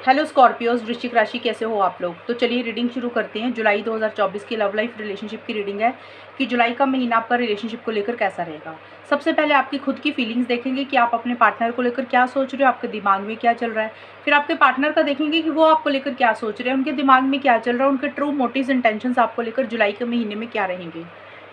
Hello Scorpios, वृश्चिक राशि, कैसे हो आप लोग। तो चलिए रीडिंग शुरू करते हैं। जुलाई 2024 की लव लाइफ रिलेशनशिप की रीडिंग है कि जुलाई का महीना आपका रिलेशनशिप को लेकर कैसा रहेगा। सबसे पहले आपकी खुद की फीलिंग्स देखेंगे कि आप अपने पार्टनर को लेकर क्या सोच रहे हो, आपके दिमाग में क्या चल रहा है। फिर आपके पार्टनर का देखेंगे कि वो आपको लेकर क्या सोच रहे हैं, उनके दिमाग में क्या चल रहा है, उनके ट्रू मोटिव्स इंटेंशंस आपको लेकर जुलाई के महीने में क्या रहेंगे।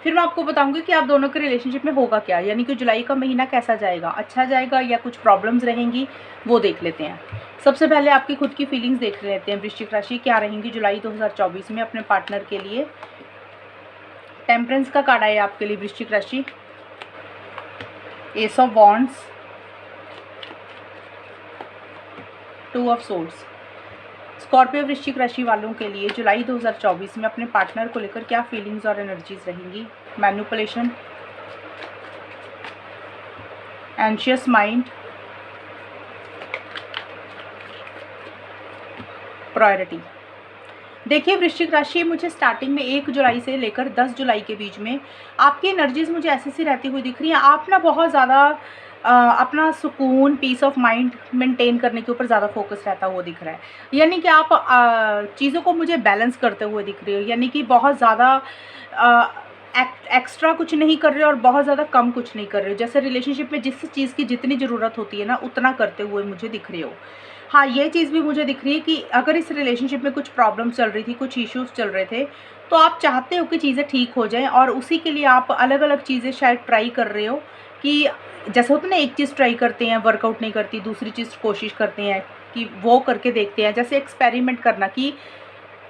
फिर मैं आपको बताऊंगी कि आप दोनों के रिलेशनशिप में होगा क्या, यानी कि जुलाई का महीना कैसा जाएगा, अच्छा जाएगा या कुछ प्रॉब्लम्स रहेंगी, वो देख लेते हैं। सबसे पहले आपकी खुद की फीलिंग्स देख लेते हैं। वृश्चिक राशि क्या रहेंगी जुलाई 2024 में अपने पार्टनर के लिए। टेम्परेंस का कार्ड आया आपके लिए वृश्चिक राशि, S of wands, two of swords. Scorpio वृश्चिक राशि वालों के लिए जुलाई 2024 में अपने पार्टनर को लेकर क्या फीलिंग्स और एनर्जीज रहेंगी। Manipulation, anxious mind, priority. देखिए वृश्चिक राशि, मुझे स्टार्टिंग में 1 जुलाई से लेकर 10 जुलाई के बीच में आपकी एनर्जीज मुझे ऐसी सी रहती हुई दिख रही है। आप ना बहुत ज़्यादा अपना सुकून, पीस ऑफ माइंड मेंटेन करने के ऊपर ज़्यादा फोकस रहता हुआ दिख रहा है। यानी कि आप चीज़ों को मुझे बैलेंस करते हुए दिख रही हो, यानी कि बहुत ज़्यादा एक्स्ट्रा कुछ नहीं कर रहे हो और बहुत ज़्यादा कम कुछ नहीं कर रहे हो। जैसे रिलेशनशिप में जिस चीज़ की जितनी ज़रूरत होती है ना, उतना करते हुए मुझे दिख रहे हो। हाँ, ये चीज़ भी मुझे दिख रही है कि अगर इस रिलेशनशिप में कुछ प्रॉब्लम चल रही थी, कुछ इश्यूज़ चल रहे थे, तो आप चाहते हो कि चीज़ें ठीक हो जाएँ और उसी के लिए आप अलग अलग चीज़ें शायद ट्राई कर रहे हो। कि जैसे होता है ना, एक चीज़ ट्राई करते हैं, वर्कआउट नहीं करती, दूसरी चीज़ कोशिश करते हैं कि वो करके देखते हैं। जैसे एक्सपेरिमेंट करना कि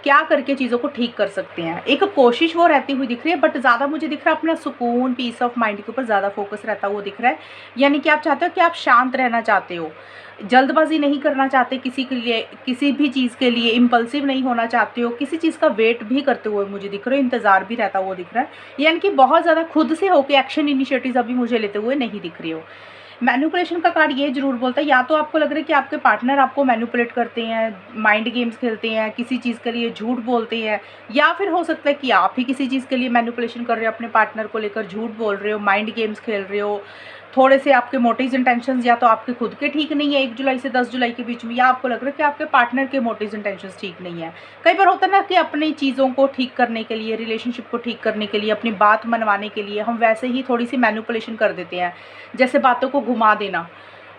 क्या करके चीज़ों को ठीक कर सकते हैं, एक कोशिश वो रहती हुई दिख रही है। बट ज़्यादा मुझे दिख रहा है अपना सुकून, पीस ऑफ माइंड के ऊपर ज़्यादा फोकस रहता हुआ दिख रहा है। यानी कि आप चाहते हो कि आप शांत रहना चाहते हो, जल्दबाजी नहीं करना चाहते किसी के लिए, किसी भी चीज़ के लिए इम्पल्सिव नहीं होना चाहते हो, किसी चीज़ का वेट भी करते हुए मुझे दिख रहे हो, इंतज़ार भी रहता हुआ दिख रहा है। यानी कि बहुत ज़्यादा खुद से होकर एक्शन इनिशिएटिव अभी मुझे लेते हुए नहीं दिख रही हो। मैनिपुलेशन का कार्ड ये ज़रूर बोलता है, या तो आपको लग रहा है कि आपके पार्टनर आपको मैनिपुलेट करते हैं, माइंड गेम्स खेलते हैं, किसी चीज़ के लिए झूठ बोलते हैं, या फिर हो सकता है कि आप ही किसी चीज़ के लिए मैनिपुलेशन कर रहे हो, अपने पार्टनर को लेकर झूठ बोल रहे हो, माइंड गेम्स खेल रहे हो। थोड़े से आपके मोटिव्स इंटेंशंस या तो आपके खुद के ठीक नहीं है 1 जुलाई से 10 जुलाई के बीच में, या आपको लग रहा है कि आपके पार्टनर के मोटिव्स इंटेंशंस ठीक नहीं है। कई बार होता है ना कि अपनी चीज़ों को ठीक करने के लिए, रिलेशनशिप को ठीक करने के लिए, अपनी बात मनवाने के लिए हम वैसे ही थोड़ी सी मैनिपुलेशन कर देते हैं। जैसे बातों को घुमा देना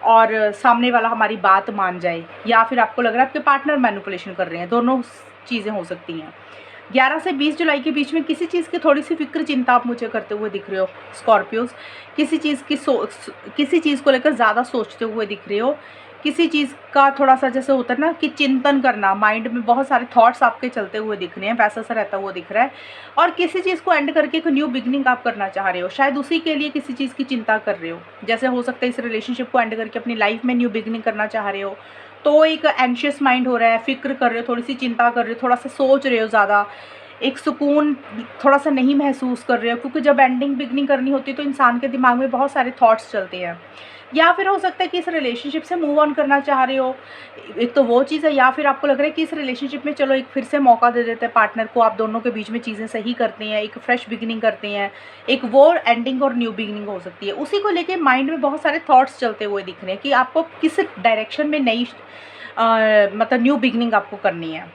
और सामने वाला हमारी बात मान जाए, या फिर आपको लग रहा है आपके पार्टनर मैनिपुलेशन कर रहे हैं। दोनों चीज़ें हो सकती हैं। 11 से 20 जुलाई के बीच में किसी चीज़ की थोड़ी सी फिक्र, चिंता आप मुझे करते हुए दिख रहे हो स्कॉर्पियोज। किसी चीज़ को लेकर ज़्यादा सोचते हुए दिख रहे हो। किसी चीज़ का थोड़ा सा जैसे होता है ना कि चिंतन करना, माइंड में बहुत सारे थॉट्स आपके चलते हुए दिख रहे हैं, वैसा सा रहता हुआ दिख रहा है। और किसी चीज़ को एंड करके एक न्यू बिगनिंग आप करना चाह रहे हो, शायद उसी के लिए किसी चीज़ की चिंता कर रहे हो। जैसे हो सकता है इस रिलेशनशिप को एंड करके अपनी लाइफ में न्यू बिगनिंग करना चाह रहे हो, तो एक एंशियस माइंड हो रहा है, फिक्र कर रहे हो, थोड़ी सी चिंता कर रहे हो, थोड़ा सा सोच रहे हो ज़्यादा, एक सुकून थोड़ा सा नहीं महसूस कर रहे हो। क्योंकि जब एंडिंग बिगनिंग करनी होती है तो इंसान के दिमाग में बहुत सारे थॉट्स चलते हैं। या फिर हो सकता है कि इस रिलेशनशिप से मूव ऑन करना चाह रहे हो, एक तो वो चीज़ है। या फिर आपको लग रहा है कि इस रिलेशनशिप में चलो एक फिर से मौका दे देते हैं पार्टनर को, आप दोनों के बीच में चीज़ें सही करते हैं, एक फ्रेश बिगिनिंग करते हैं, एक वो एंडिंग और न्यू बिगिनिंग हो सकती है। उसी को लेके माइंड में बहुत सारे थॉट्स चलते हुए दिख रहे हैं कि आपको किस डायरेक्शन में नई मतलब न्यू बिगिनिंग आपको करनी है।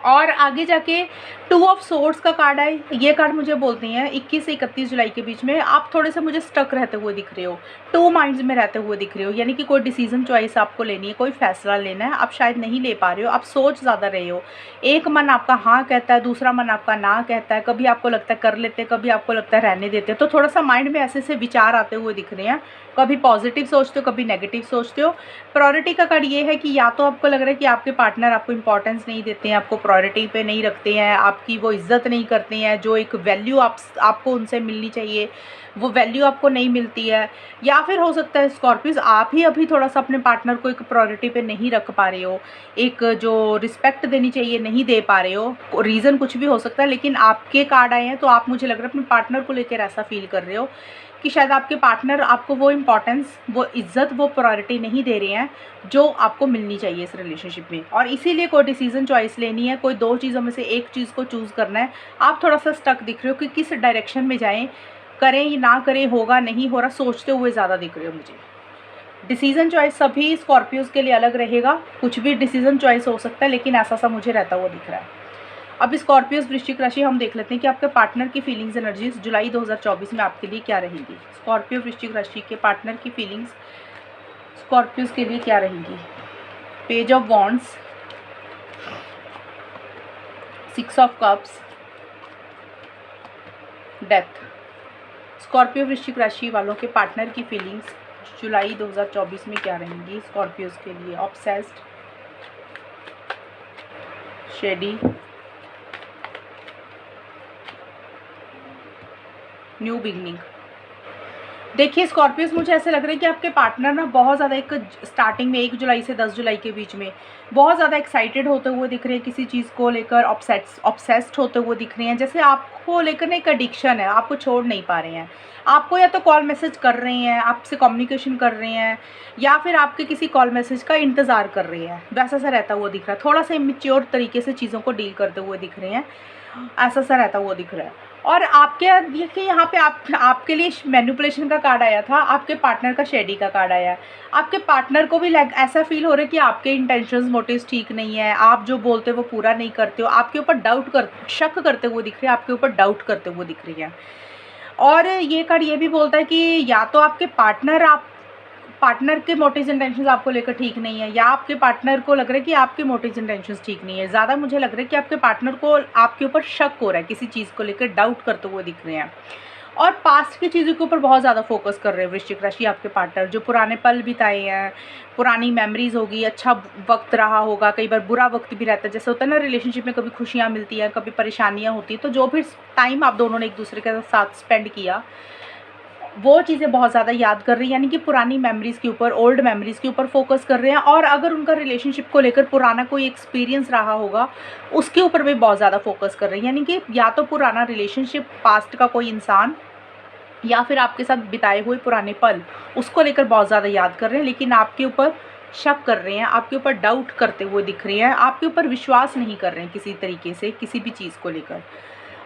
और आगे जाके 2 ऑफ सोर्ड्स का कार्ड है। ये कार्ड मुझे बोलते हैं 21 से 31 जुलाई के बीच में आप थोड़े से मुझे स्टक रहते हुए दिख रहे हो, 2 माइंड्स में रहते हुए दिख रहे हो। यानी कि कोई डिसीजन चॉइस आपको लेनी है, कोई फैसला लेना है, आप शायद नहीं ले पा रहे हो, आप सोच ज़्यादा रहे हो। एक मन आपका हाँ कहता है, दूसरा मन आपका ना कहता है। कभी आपको लगता है कर लेते, कभी आपको लगता है रहने देते। तो थोड़ा सा माइंड में ऐसे से विचार आते हुए दिख रहे हैं, कभी पॉजिटिव सोचते हो, कभी नेगेटिव सोचते हो। प्रायोरिटी का कार्ड ये है कि या तो आपको लग रहा है कि आपके पार्टनर आपको इंपॉर्टेंस नहीं देते हैं, आपको प्रायोरिटी पे नहीं रखते हैं, आपकी वो इज्जत नहीं करते हैं, जो एक वैल्यू आपको उनसे मिलनी चाहिए वो वैल्यू आपको नहीं मिलती है। या फिर हो सकता है स्कॉर्पियोज आप ही अभी थोड़ा सा अपने पार्टनर को एक प्रायोरिटी पे नहीं रख पा रहे हो, एक जो रिस्पेक्ट देनी चाहिए नहीं दे पा रहे हो। रीज़न कुछ भी हो सकता है, लेकिन आपके कार्ड आए हैं तो आप, मुझे लग रहा है अपने पार्टनर को लेकर ऐसा फील कर रहे हो कि शायद आपके पार्टनर आपको वो इम्पोर्टेंस, वो इज्जत, वो प्रायोरिटी नहीं दे रहे हैं जो आपको मिलनी चाहिए इस रिलेशनशिप में। और इसीलिए कोई डिसीजन चॉइस लेनी है, कोई 2 चीज़ों में से एक चीज़ को चूज़ करना है। आप थोड़ा सा स्टक दिख रहे हो कि किस डायरेक्शन में जाएं, करें या ना करें, होगा नहीं हो रहा, सोचते हुए ज़्यादा दिख रहे हो मुझे। डिसीज़न चॉइस सभी स्कॉर्पियोज़ के लिए अलग रहेगा, कुछ भी डिसीज़न चॉइस हो सकता है, लेकिन ऐसा सा मुझे रहता हुआ दिख रहा है। अब स्कॉर्पियोज़ वृश्चिक राशि हम देख लेते हैं कि आपके पार्टनर की फीलिंग्स एनर्जीज जुलाई 2024 में आपके लिए क्या रहेंगी। स्कॉर्पियो वृश्चिक राशि के पार्टनर की फीलिंग्स स्कॉर्पियोज़ के लिए क्या रहेंगी। Page of wands, 6 of cups, death. Scorpio वृश्चिक राशि वालों के पार्टनर की फीलिंग्स जुलाई 2024 में क्या रहेंगी स्कॉर्पियोज़ के लिए। Obsessed, shady, new beginning. देखिए स्कॉर्पियोस, मुझे ऐसे लग रहा है कि आपके पार्टनर ना बहुत ज़्यादा एक स्टार्टिंग में 1 जुलाई से 10 जुलाई के बीच में बहुत ज़्यादा एक्साइटेड होते हुए दिख रहे हैं, किसी चीज़ को लेकर ऑब्सेस्ड होते हुए दिख रहे हैं। जैसे आपको लेकर ना एक एडिक्शन है, आपको छोड़ नहीं पा रहे हैं। आपको या तो कॉल मैसेज कर रहे हैं, आपसे कम्युनिकेशन कर रहे हैं, या फिर आपके किसी कॉल मैसेज का इंतज़ार कर रहे हैं। वैसा सा रहता हुआ दिख रहा है। थोड़ा सा इमेच्योर तरीके से चीज़ों को डील करते हुए दिख रहे हैं, ऐसा सा रहता हुआ दिख रहा है। और आपके देखिए यहाँ पे आपके लिए मैनिपुलेशन का कार्ड आया था, आपके पार्टनर का शेडी का कार्ड आया है। आपके पार्टनर को भी ऐसा फील हो रहा है कि आपके इंटेंशंस मोटिव्स ठीक नहीं है, आप जो बोलते हो वो पूरा नहीं करते हो, आपके ऊपर शक करते हुए दिख रहे हैं, आपके ऊपर डाउट करते हुए दिख रही है। और ये कार्ड ये भी बोलता है कि या तो आपके पार्टनर के मोटिव्स इंटेंशंस आपको लेकर ठीक नहीं है, या आपके पार्टनर को लग रहा है कि आपके मोटिव्स इंटेंशंस ठीक नहीं है। ज़्यादा मुझे लग रहा है कि आपके पार्टनर को आपके ऊपर शक हो रहा है, किसी चीज़ को लेकर डाउट करते हुए दिख रहे हैं, और पास्ट की चीज़ों के ऊपर बहुत ज़्यादा फोकस कर रहे हैं वृश्चिक राशि आपके पार्टनर। जो पुराने पल बिताए हैं, पुरानी मेमोरीज होगी, अच्छा वक्त रहा होगा, कई बार बुरा वक्त भी रहता है। जैसे होता है ना रिलेशनशिप में, कभी खुशियाँ मिलती हैं, कभी परेशानियाँ होती हैं, तो जो भी टाइम आप दोनों ने एक दूसरे के साथ स्पेंड किया, वो चीज़ें बहुत ज़्यादा याद कर रही हैं, यानी कि पुरानी मेमोरीज़ के ऊपर, ओल्ड मेमोरीज़ के ऊपर फोकस कर रहे हैं। और अगर उनका रिलेशनशिप को लेकर पुराना कोई एक्सपीरियंस रहा होगा, उसके ऊपर भी बहुत ज़्यादा फोकस कर रहे हैं। यानी कि या तो पुराना रिलेशनशिप, पास्ट का कोई इंसान, या फिर आपके साथ बिताए हुए पुराने पल, उसको लेकर बहुत ज़्यादा याद कर रहे हैं, लेकिन आपके ऊपर शक कर रहे हैं, आपके ऊपर डाउट करते हुए दिख रहे हैं, आपके ऊपर विश्वास नहीं कर रहे हैं किसी तरीके से, किसी भी चीज़ को लेकर।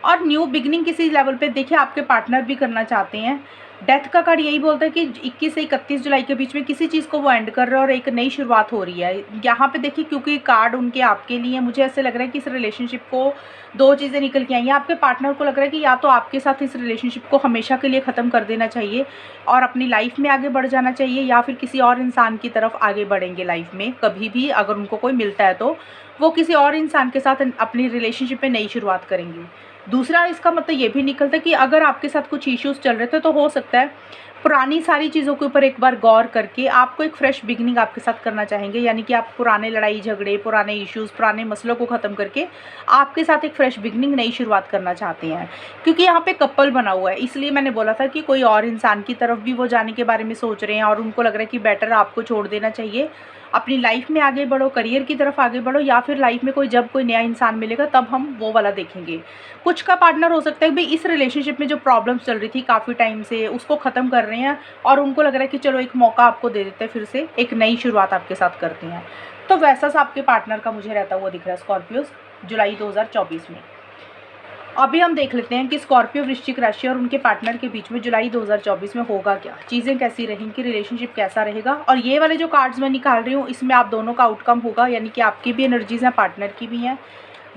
और न्यू बिगनिंग किसी लेवल पे देखिए आपके पार्टनर भी करना चाहते हैं। डेथ का कार्ड यही बोलता है कि 21 से 31 जुलाई के बीच में किसी चीज़ को वो एंड कर रहे हैं और एक नई शुरुआत हो रही है। यहाँ पे देखिए, क्योंकि कार्ड उनके आपके लिए, मुझे ऐसे लग रहा है कि इस रिलेशनशिप को 2 चीज़ें निकल के आई हैं। आपके पार्टनर को लग रहा है कि या तो आपके साथ इस रिलेशनशिप को हमेशा के लिए ख़त्म कर देना चाहिए और अपनी लाइफ में आगे बढ़ जाना चाहिए, या फिर किसी और इंसान की तरफ आगे बढ़ेंगे लाइफ में। कभी भी अगर उनको कोई मिलता है तो वो किसी और इंसान के साथ अपनी रिलेशनशिप में नई शुरुआत करेंगे। दूसरा इसका मतलब ये भी निकलता है कि अगर आपके साथ कुछ इश्यूज़ चल रहे थे, तो हो सकता है पुरानी सारी चीज़ों के ऊपर एक बार गौर करके आपको एक फ्रेश बिगनिंग आपके साथ करना चाहेंगे। यानी कि आप पुराने लड़ाई झगड़े, पुराने इश्यूज़, पुराने मसलों को ख़त्म करके आपके साथ एक फ्रेश बिगनिंग, नई शुरुआत करना चाहते हैं। क्योंकि यहाँ पे कपल बना हुआ है, इसलिए मैंने बोला था कि कोई और इंसान की तरफ भी वो जाने के बारे में सोच रहे हैं और उनको लग रहा है कि बेटर आपको छोड़ देना चाहिए, अपनी लाइफ में आगे बढ़ो, करियर की तरफ आगे बढ़ो, या फिर लाइफ में जब कोई नया इंसान मिलेगा तब हम वो वाला देखेंगे। कुछ का पार्टनर हो सकता है भाई इस रिलेशनशिप में जो प्रॉब्लम्स चल रही थी काफ़ी टाइम से, उसको ख़त्म कर रहे हैं और उनको लग रहा है कि चलो एक मौका आपको दे देते हैं, फिर से एक नई शुरुआत आपके साथ करते हैं। तो वैसा सा आपके पार्टनर का मुझे रहता हुआ दिख रहा है स्कॉर्पियोज जुलाई 2024 में। अभी हम देख लेते हैं कि स्कॉर्पियो वृश्चिक राशि और उनके पार्टनर के बीच में जुलाई 2024 में होगा क्या, चीज़ें कैसी रहेंगी, रिलेशनशिप कैसा रहेगा। और ये वाले जो कार्ड्स मैं निकाल रही हूँ, इसमें आप दोनों का आउटकम होगा, यानी कि आपकी भी एनर्जीज हैं, पार्टनर की भी हैं,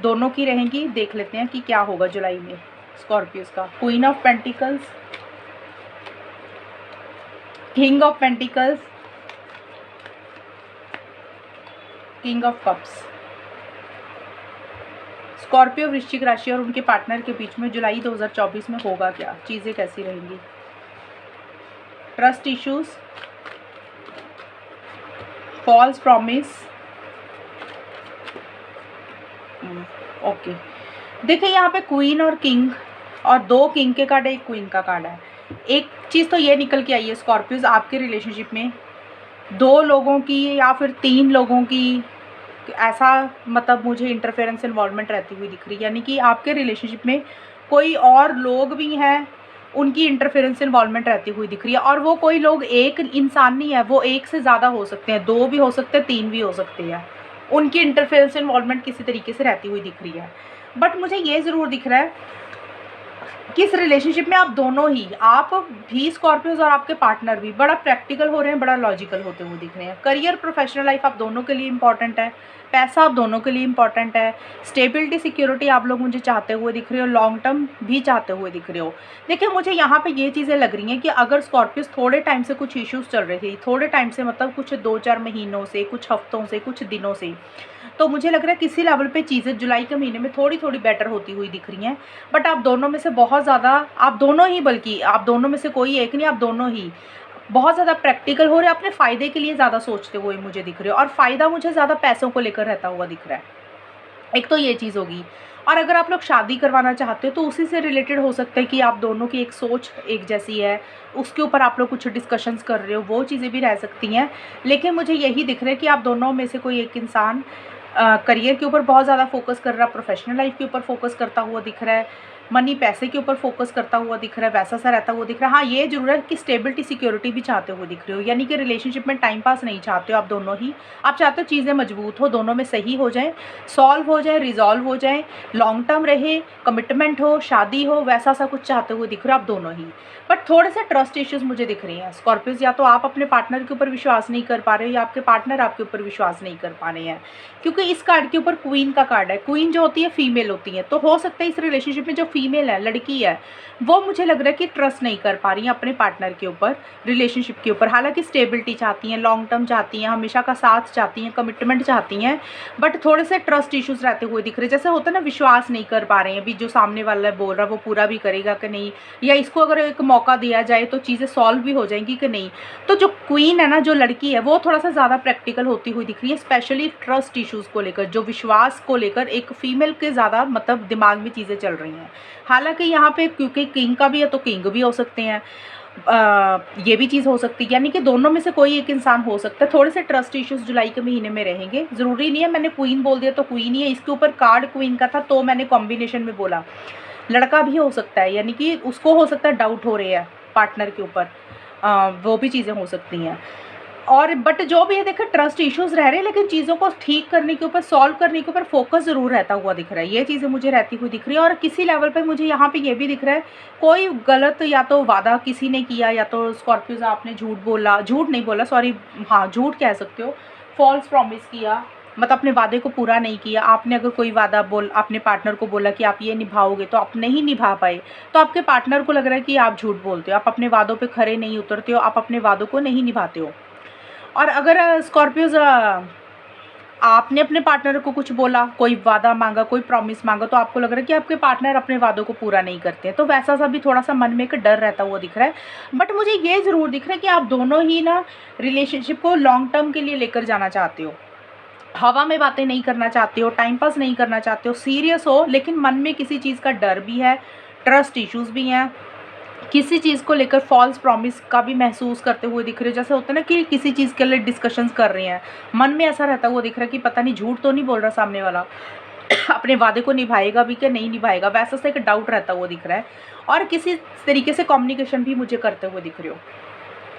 दोनों की रहेंगी। देख लेते हैं कि क्या होगा जुलाई में स्कॉर्पियोज का। Queen of pentacles, king of pentacles, king of cups. Scorpio वृश्चिक राशि और उनके पार्टनर के बीच में जुलाई 2024 में होगा क्या, चीज़ें कैसी रहेंगी। Trust issues, false promise. Okay, देखिए यहाँ पे क्वीन और किंग, और 2 किंग के कार्ड है, 1 क्वीन का कार्ड है। एक चीज़ तो ये निकल के आई है स्कॉर्पियोज, आपके रिलेशनशिप में 2 लोगों की या फिर 3 लोगों की ऐसा मतलब मुझे इंटरफेरेंस इन्वॉल्वमेंट रहती हुई दिख रही है। यानी कि आपके रिलेशनशिप में कोई और लोग भी हैं, उनकी इंटरफेरेंस इन्वॉल्वमेंट रहती हुई दिख रही है। और वो कोई लोग एक इंसान नहीं है, वो एक से ज़्यादा हो सकते हैं, 2 भी हो सकते हैं, 3 भी हो सकते हैं। उनकी इंटरफेरेंस इन्वॉल्वमेंट किसी तरीके से रहती हुई दिख रही है। बट मुझे ये ज़रूर दिख रहा है कि इस रिलेशनशिप में आप दोनों ही, आप भी स्कॉर्पियोज और आपके पार्टनर भी बड़ा प्रैक्टिकल हो रहे हैं, बड़ा लॉजिकल होते हुए दिख रहे हैं। करियर, प्रोफेशनल लाइफ आप दोनों के लिए इंपॉर्टेंट है, पैसा आप दोनों के लिए इंपॉर्टेंट है, स्टेबिलिटी सिक्योरिटी आप लोग मुझे चाहते हुए दिख रहे हो, लॉन्ग टर्म भी चाहते हुए दिख रहे हो। देखिए मुझे यहाँ पे ये चीज़ें लग रही हैं कि अगर स्कॉर्पियोज थोड़े टाइम से कुछ इश्यूज चल रहे थे, थोड़े टाइम से मतलब कुछ 2-4 महीनों से, कुछ हफ्तों से, कुछ दिनों से, तो मुझे लग रहा है किसी लेवल पे चीज़ें जुलाई के महीने में थोड़ी थोड़ी बेटर होती हुई दिख रही हैं। बट आप दोनों में से बहुत ज़्यादा, आप दोनों ही, बल्कि आप दोनों में से कोई एक नहीं, आप दोनों ही बहुत ज़्यादा प्रैक्टिकल हो रहे हैं, अपने फ़ायदे के लिए ज़्यादा सोचते हुए मुझे दिख रहे हो, और फ़ायदा मुझे ज़्यादा पैसों को लेकर रहता हुआ दिख रहा है। एक तो ये चीज़ होगी। और अगर आप लोग शादी करवाना चाहते हो तो उसी से रिलेटेड हो सकता है कि आप दोनों की एक सोच एक जैसी है, उसके ऊपर आप लोग कुछ डिस्कशंस कर रहे हो, वो चीज़ें भी रह सकती हैं। लेकिन मुझे यही दिख रहा है कि आप दोनों में से कोई एक इंसान करियर के ऊपर बहुत ज़्यादा फोकस कर रहा है, प्रोफेशनल लाइफ के ऊपर फोकस करता हुआ दिख रहा है, मनी पैसे के ऊपर फोकस करता हुआ दिख रहा है, वैसा सा रहता हुआ दिख रहा है। हाँ, ये जरूर है कि स्टेबिलिटी सिक्योरिटी भी चाहते हुए दिख रहे हो, यानी कि रिलेशनशिप में टाइम पास नहीं चाहते हो आप दोनों ही। आप चाहते हो चीज़ें मजबूत हो, दोनों में सही हो जाए, सॉल्व हो जाए, रिजॉल्व हो जाए, लॉन्ग टर्म रहे, कमिटमेंट हो, शादी हो, वैसा सा कुछ चाहते हुए दिख रहे हो आप दोनों ही। बट थोड़े से ट्रस्ट इश्यूज मुझे दिख रहे हैं स्कॉर्पियोज, या तो आप अपने पार्टनर के ऊपर विश्वास नहीं कर पा रहे हो, या आपके पार्टनर आपके ऊपर विश्वास नहीं कर पा रहे हैं। क्योंकि इस कार्ड के ऊपर क्वीन का कार्ड है, क्वीन जो होती है फीमेल होती है, तो हो सकता है इस रिलेशनशिप में जो फीमेल है, लड़की है, वो मुझे लग रहा है कि ट्रस्ट नहीं कर पा रही है अपने पार्टनर के ऊपर, रिलेशनशिप के ऊपर। हालांकि स्टेबिलिटी चाहती हैं, लॉन्ग टर्म चाहती हैं, हमेशा का साथ चाहती हैं, कमिटमेंट चाहती हैं, बट थोड़े से ट्रस्ट इश्यूज रहते हुए दिख रहे हैं। जैसे होता है ना, विश्वास नहीं कर पा रहे हैं, अभी जो सामने वाला बोल रहा है वो पूरा भी करेगा कि नहीं, या इसको अगर एक मौका दिया जाए तो चीज़ें सॉल्व भी हो जाएंगी कि नहीं। तो जो क्वीन है ना, जो लड़की है, वो थोड़ा सा ज़्यादा प्रैक्टिकल होती हुई दिख रही है, स्पेशली ट्रस्ट इश्यूज़ को लेकर, जो विश्वास को लेकर एक फीमेल के ज़्यादा मतलब दिमाग में चीज़ें चल रही हैं। हालांकि यहाँ पे क्योंकि किंग का भी है तो किंग भी हो सकते हैं, ये भी चीज़ हो सकती है, यानी कि दोनों में से कोई एक इंसान हो सकता है। थोड़े से ट्रस्ट इश्यूज जुलाई के महीने में रहेंगे, ज़रूरी नहीं है मैंने क्वीन बोल दिया तो क्वीन ही है, इसके ऊपर कार्ड क्वीन का था तो मैंने कॉम्बिनेशन में बोला। लड़का भी हो सकता है, यानी कि उसको हो सकता है डाउट हो रहे हैं पार्टनर के ऊपर, वो भी चीज़ें हो सकती हैं। और बट जो भी है देखिए, ट्रस्ट इश्यूज रह रहे हैं, लेकिन चीज़ों को ठीक करने के ऊपर, सॉल्व करने के ऊपर फोकस ज़रूर रहता हुआ दिख रहा है। ये चीज़ें मुझे रहती हुई दिख रही है। और किसी लेवल पे मुझे यहाँ पे ये भी दिख रहा है, कोई गलत या तो वादा किसी ने किया, या तो स्कॉर्पियोज आपने झूठ बोला, झूठ नहीं बोला सॉरी, हाँ झूठ कह सकते हो, फॉल्स प्रॉमिस किया, मतलब अपने वादे को पूरा नहीं किया। आपने अगर कोई वादा अपने पार्टनर को बोला कि आप ये निभाओगे, तो आप नहीं निभा पाए, तो आपके पार्टनर को लग रहा है कि आप झूठ बोलते हो, आप अपने वादों पे खरे नहीं उतरते हो, आप अपने वादों को नहीं निभाते हो। और अगर स्कॉर्पियोज आपने अपने पार्टनर को कुछ बोला, कोई वादा मांगा, कोई प्रॉमिस मांगा, तो आपको लग रहा है कि आपके पार्टनर अपने वादों को पूरा नहीं करते हैं, तो वैसा सा भी थोड़ा सा मन में एक डर रहता हुआ दिख रहा है। बट मुझे ये ज़रूर दिख रहा है कि आप दोनों ही ना रिलेशनशिप को लॉन्ग टर्म के लिए लेकर जाना चाहते हो, हवा में बातें नहीं करना चाहते हो, टाइम पास नहीं करना चाहते हो, सीरियस हो, लेकिन मन में किसी चीज़ का डर भी है, ट्रस्ट इश्यूज़ भी हैं, किसी चीज़ को लेकर फॉल्स प्रॉमिस का भी महसूस करते हुए दिख रहे हो। जैसे होता है ना कि किसी चीज़ के लिए डिस्कशंस कर रहे हैं, मन में ऐसा रहता हुआ दिख रहा है कि पता नहीं झूठ तो नहीं बोल रहा सामने वाला, अपने वादे को निभाएगा भी कि नहीं निभाएगा, वैसा सा एक डाउट रहता हुआ दिख रहा है। और किसी तरीके से कम्युनिकेशन भी मुझे करते हुए दिख रहे हो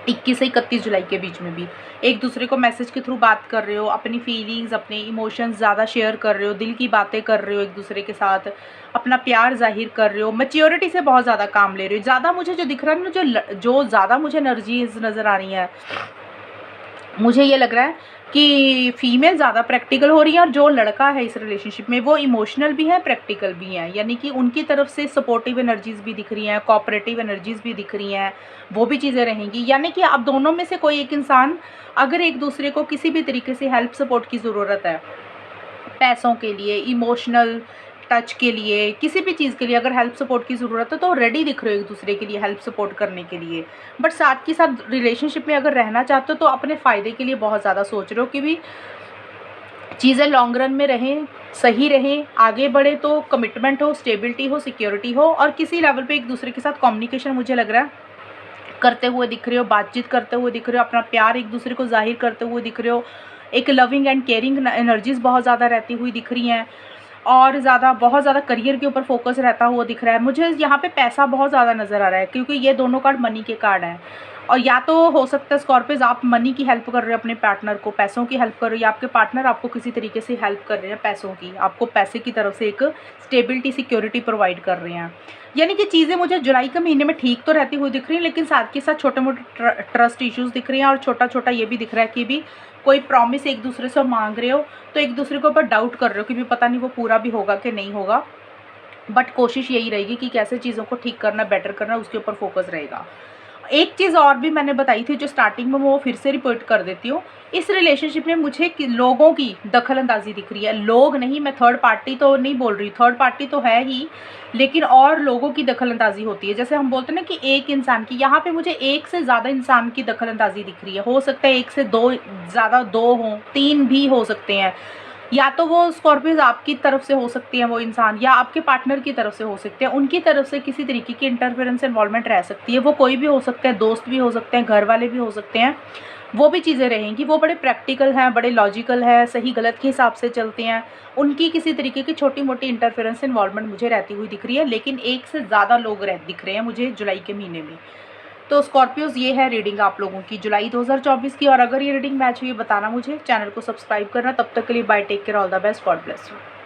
21 से 31 जुलाई के बीच में भी एक दूसरे को मैसेज के थ्रू बात कर रहे हो, अपनी फीलिंग्स, अपने इमोशंस ज़्यादा शेयर कर रहे हो, दिल की बातें कर रहे हो एक दूसरे के साथ, अपना प्यार जाहिर कर रहे हो, मैच्योरिटी से बहुत ज़्यादा काम ले रहे हो। ज़्यादा मुझे जो दिख रहा है ना, जो ज़्यादा मुझे एनर्जीज नज़र आ रही हैं, मुझे ये लग रहा है कि फीमेल ज़्यादा प्रैक्टिकल हो रही है, और जो लड़का है इस रिलेशनशिप में वो इमोशनल भी है, प्रैक्टिकल भी है, यानी कि उनकी तरफ से सपोर्टिव एनर्जीज़ भी दिख रही हैं, कोऑपरेटिव एनर्जीज़ भी दिख रही हैं, वो भी चीज़ें रहेंगी। यानी कि आप दोनों में से कोई एक इंसान अगर एक दूसरे को किसी भी तरीके से हेल्प सपोर्ट की ज़रूरत है, पैसों के लिए, इमोशनल टच के लिए, किसी भी चीज़ के लिए अगर हेल्प सपोर्ट की ज़रूरत है, तो रेडी दिख रहे हो एक दूसरे के लिए हेल्प सपोर्ट करने के लिए। बट साथ के साथ रिलेशनशिप में अगर रहना चाहते हो तो अपने फ़ायदे के लिए बहुत ज़्यादा सोच रहे हो कि भी चीज़ें लॉन्ग रन में रहें, सही रहें, आगे बढ़े, तो कमिटमेंट हो, स्टेबिलिटी हो, सिक्योरिटी हो, और किसी लेवल पे एक दूसरे के साथ कम्युनिकेशन मुझे लग रहा है करते हुए दिख रहे हो, बातचीत करते हुए दिख रहे हो, अपना प्यार एक दूसरे को जाहिर करते हुए दिख रहे हो, एक लविंग एंड केयरिंग एनर्जीज़ बहुत ज़्यादा रहती हुई दिख रही हैं, और बहुत ज़्यादा करियर के ऊपर फोकस रहता हुआ दिख रहा है। मुझे यहाँ पे पैसा बहुत ज़्यादा नज़र आ रहा है, क्योंकि ये दोनों कार्ड मनी के कार्ड हैं, और या तो हो सकता है स्कॉर्पियोज आप मनी की हेल्प कर रहे हो अपने पार्टनर को, पैसों की हेल्प कर रहे हो, या आपके पार्टनर आपको किसी तरीके से हेल्प कर रहे हैं पैसों की, आपको पैसे की तरफ से एक स्टेबिलिटी सिक्योरिटी प्रोवाइड कर रहे हैं। यानी कि चीज़ें मुझे जुलाई के महीने में ठीक तो रहती हुई दिख रही हैं, लेकिन साथ के साथ छोटे मोटे ट्रस्ट इश्यूज़ दिख रहे हैं, और छोटा छोटा ये भी दिख रहा है कि भी कोई प्रॉमिस एक दूसरे से मांग रहे हो तो एक दूसरे के ऊपर डाउट कर रहे हो कि भी पता नहीं वो पूरा भी होगा कि नहीं होगा, बट कोशिश यही रहेगी कि कैसे चीज़ों को ठीक करना, बेटर करना, उसके ऊपर फोकस रहेगा। एक चीज़ और भी मैंने बताई थी जो स्टार्टिंग में, वो फिर से रिपीट कर देती हूँ। इस रिलेशनशिप में मुझे लोगों की दखल अंदाजी दिख रही है। लोग नहीं, मैं थर्ड पार्टी तो नहीं बोल रही, थर्ड पार्टी तो है ही, लेकिन और लोगों की दखल अंदाजी होती है। जैसे हम बोलते हैं ना कि एक इंसान की, यहाँ पे मुझे एक से ज़्यादा इंसान की दखल अंदाजी दिख रही है। हो सकता है एक से दो, ज़्यादा दो हों, तीन भी हो सकते हैं। या तो वो स्कॉर्पियोज आपकी तरफ से हो सकती हैं वो इंसान, या आपके पार्टनर की तरफ से हो सकते हैं, उनकी तरफ से किसी तरीके की इंटरफेरेंस इन्वॉल्वमेंट रह सकती है। वो कोई भी हो सकते हैं, दोस्त भी हो सकते हैं, घर वाले भी हो सकते हैं, वो भी चीज़ें रहेंगी। वो बड़े प्रैक्टिकल हैं, बड़े लॉजिकल है, सही गलत के हिसाब से चलते हैं। उनकी किसी तरीके की छोटी मोटी इंटरफेरेंस इन्वॉल्वमेंट मुझे रहती हुई दिख रही है, लेकिन एक से ज़्यादा लोग दिख रहे हैं मुझे जुलाई के महीने में। तो स्कॉर्पियोज ये है रीडिंग आप लोगों की जुलाई 2024 की। और अगर ये रीडिंग मैच हुई बताना मुझे, चैनल को सब्सक्राइब करना। तब तक के लिए bye, take care, all the best, God bless you.